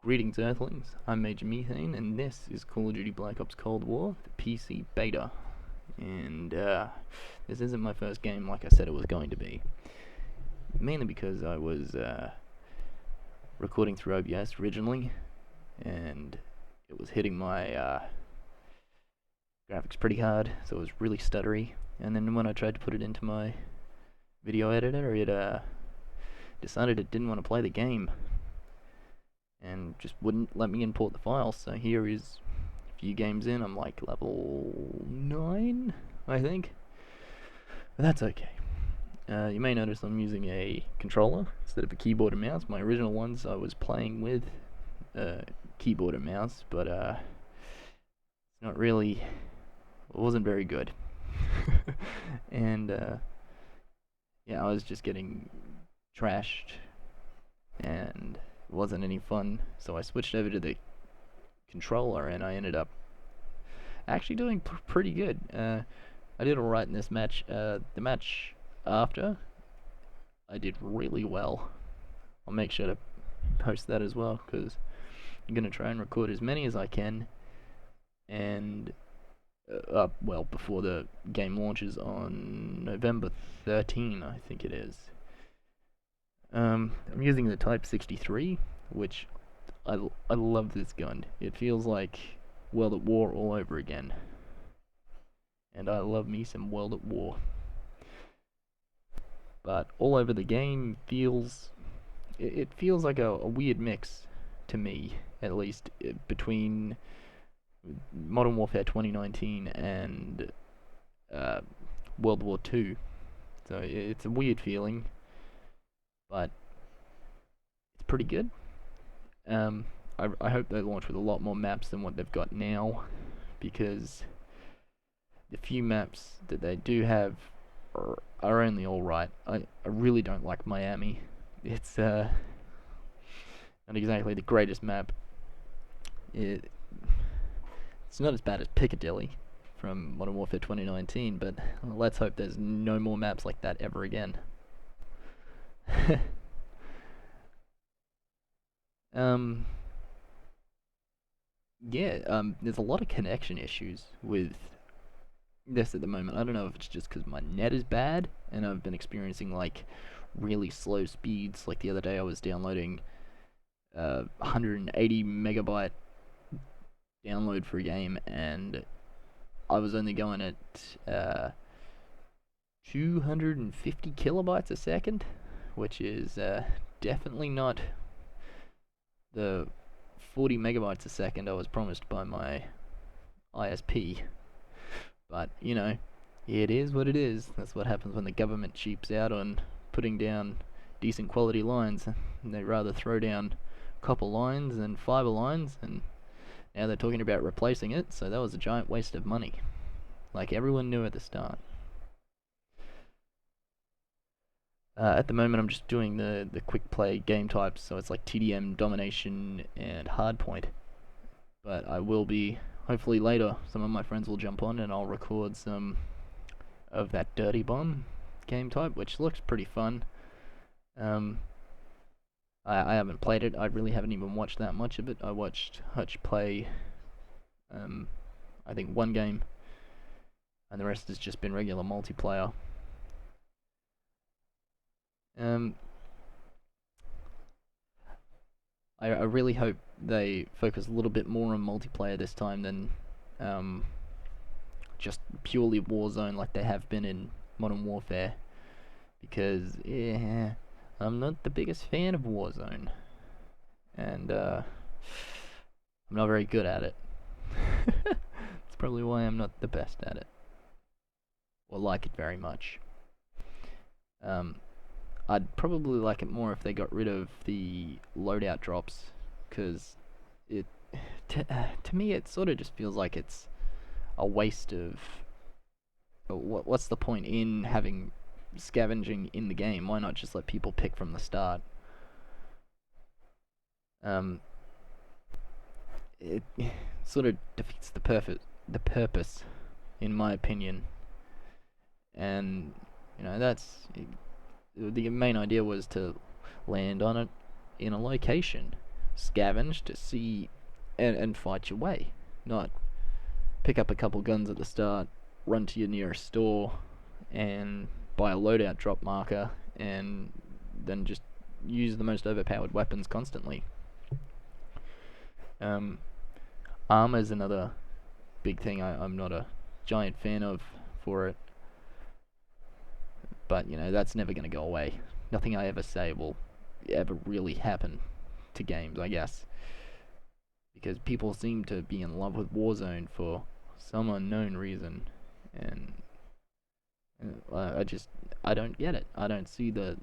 Greetings, Earthlings. I'm Major Methane, and this is Call of Duty Black Ops Cold War, the PC beta. And this isn't my first game like I said it was going to be. Mainly because I was recording through OBS originally, and it was hitting my graphics pretty hard, so it was really stuttery. And then when I tried to put it into my video editor, it decided it didn't want to play the game and just wouldn't let me import the files. So here is a few games in. I'm like level 9, I think. But that's okay. You may notice I'm using a controller instead of a keyboard and mouse. My original ones I was playing with keyboard and mouse, but it's not really, it wasn't very good. And yeah, I was just getting trashed and it wasn't any fun, so I switched over to the controller and I ended up actually doing pretty good. I did alright in this match. The match after, I did really well. I'll make sure to post that as well, because I'm going to try and record as many as I can, and well, before the game launches on November 13, I think it is. I'm using the Type 63, which I love this gun. It feels like World at War all over again. And I love me some World at War. But all over the game feels... It feels like a weird mix, to me, at least, between Modern Warfare 2019 and World War II. So it's a weird feeling, but it's pretty good. I hope they launch with a lot more maps than what they've got now, because the few maps that they do have are only alright. I really don't like Miami. It's not exactly the greatest map. It's not as bad as Piccadilly from Modern Warfare 2019, but let's hope there's no more maps like that ever again. Yeah, there's a lot of connection issues with this at the moment. I don't know if it's just because my net is bad and I've been experiencing like really slow speeds. Like the other day I was downloading 180 megabyte download for a game, and I was only going at 250 kilobytes a second, which is definitely not the 40 megabytes a second I was promised by my ISP. But, you know, it is what it is. That's what happens when the government cheaps out on putting down decent quality lines. They rather throw down copper lines than fiber lines, and now they're talking about replacing it, so that was a giant waste of money. Like everyone knew at the start. At the moment I'm just doing the quick play game types, so it's like TDM, Domination, and Hardpoint. But I will be, hopefully later, some of my friends will jump on and I'll record some of that Dirty Bomb game type, which looks pretty fun. I haven't played it, I really haven't even watched that much of it. I watched Hutch play, I think one game, and the rest has just been regular multiplayer. I really hope they focus a little bit more on multiplayer this time than just purely Warzone like they have been in Modern Warfare, because yeah, I'm not the biggest fan of Warzone, and I'm not very good at it. That's probably why I'm not the best at it, or like it very much. I'd probably like it more if they got rid of the loadout drops, because it, to me, it sort of just feels like it's a waste of. What's the point in having scavenging in the game? Why not just let people pick from the start? It sort of defeats the purpose, in my opinion. And you know, that's the main idea was to land on it in a location scavenge to see and fight your way, not pick up a couple guns at the start, run to your nearest store, and buy a loadout drop marker, and then just use the most overpowered weapons constantly. Armor's another big thing I'm not a giant fan of for it, but that's never going to go away. Nothing I ever say will ever really happen to games, I guess, because people seem to be in love with Warzone for some unknown reason, and I don't get it. I don't see the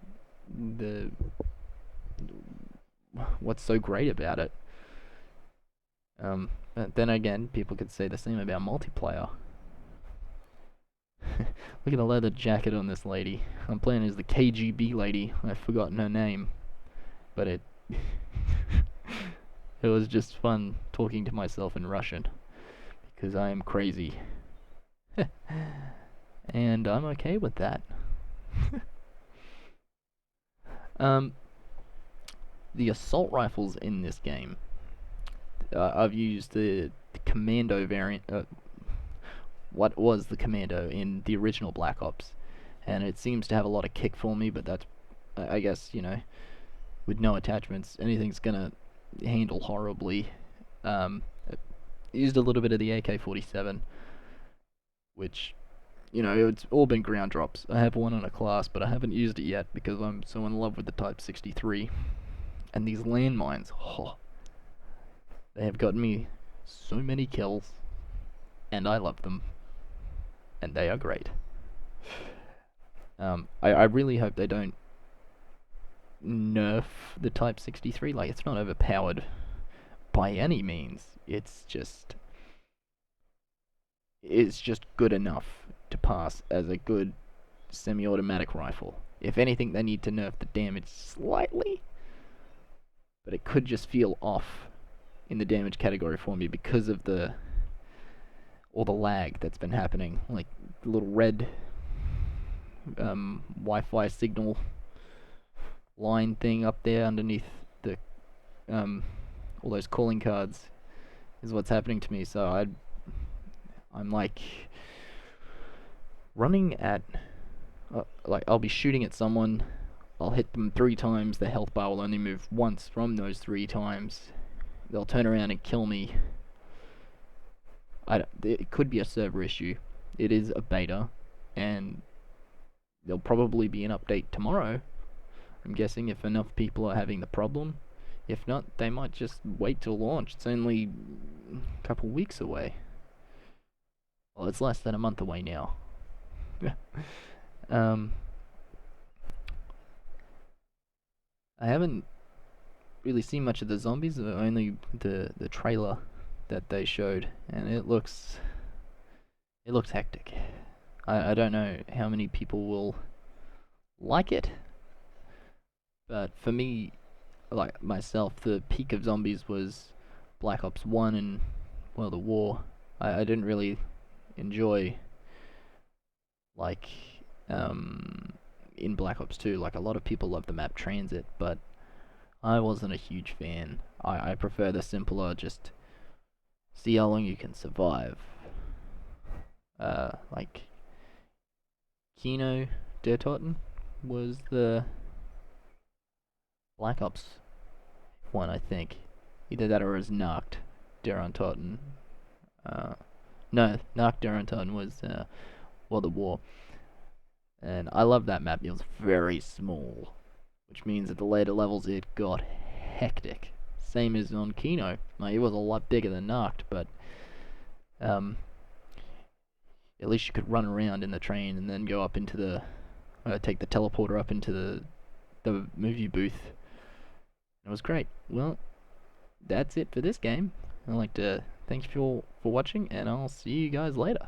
what's so great about it. But then again, people could say the same about multiplayer. Look at the leather jacket on this lady. I'm playing as the KGB lady. I've forgotten her name, but it it was just fun talking to myself in Russian because I am crazy, and I'm okay with that. The assault rifles in this game. I've used the commando variant. What was the commando in the original Black Ops, and it seems to have a lot of kick for me. But that's, I guess, with no attachments, anything's gonna handle horribly. I used a little bit of the AK-47, which, it's all been ground drops. I have one on a class, but I haven't used it yet because I'm so in love with the Type 63. And these landmines, they have gotten me so many kills, and I love them, and they are great. I really hope they don't nerf the Type 63. Like, it's not overpowered by any means. It's just good enough to pass as a good semi-automatic rifle. If anything, they need to nerf the damage slightly, but it could just feel off in the damage category for me because of all the lag that's been happening, like the little red Wi-Fi signal line thing up there underneath the all those calling cards is what's happening to me. So I'm like running at like I'll be shooting at someone, I'll hit them 3 times, the health bar will only move once from those 3 times. They'll turn around and kill me. It could be a server issue. It is a beta, and there'll probably be an update tomorrow, I'm guessing, if enough people are having the problem. If not, they might just wait till launch. It's only a couple weeks away. Well, it's less than a month away now. I haven't really seen much of the zombies, only the trailer that they showed, and it looks hectic. I don't know how many people will like it, but for me, like myself, the peak of zombies was Black Ops 1 and World at War. I didn't really enjoy, like, in Black Ops 2, like a lot of people love the map Transit, but I wasn't a huge fan. I prefer the simpler, just see how long you can survive. Like Kino Der Toten was the Black Ops one, I think. Either that or it was Nacht Der Toten. No, Nacht Der Toten was World at War. And I love that map. It was very small, which means at the later levels it got hectic. Same as on Kino. Like, it was a lot bigger than Nacht, but at least you could run around in the train and then go up into the take the teleporter up into the movie booth. It was great. Well, that's it for this game. I'd like to thank you all for watching, and I'll see you guys later.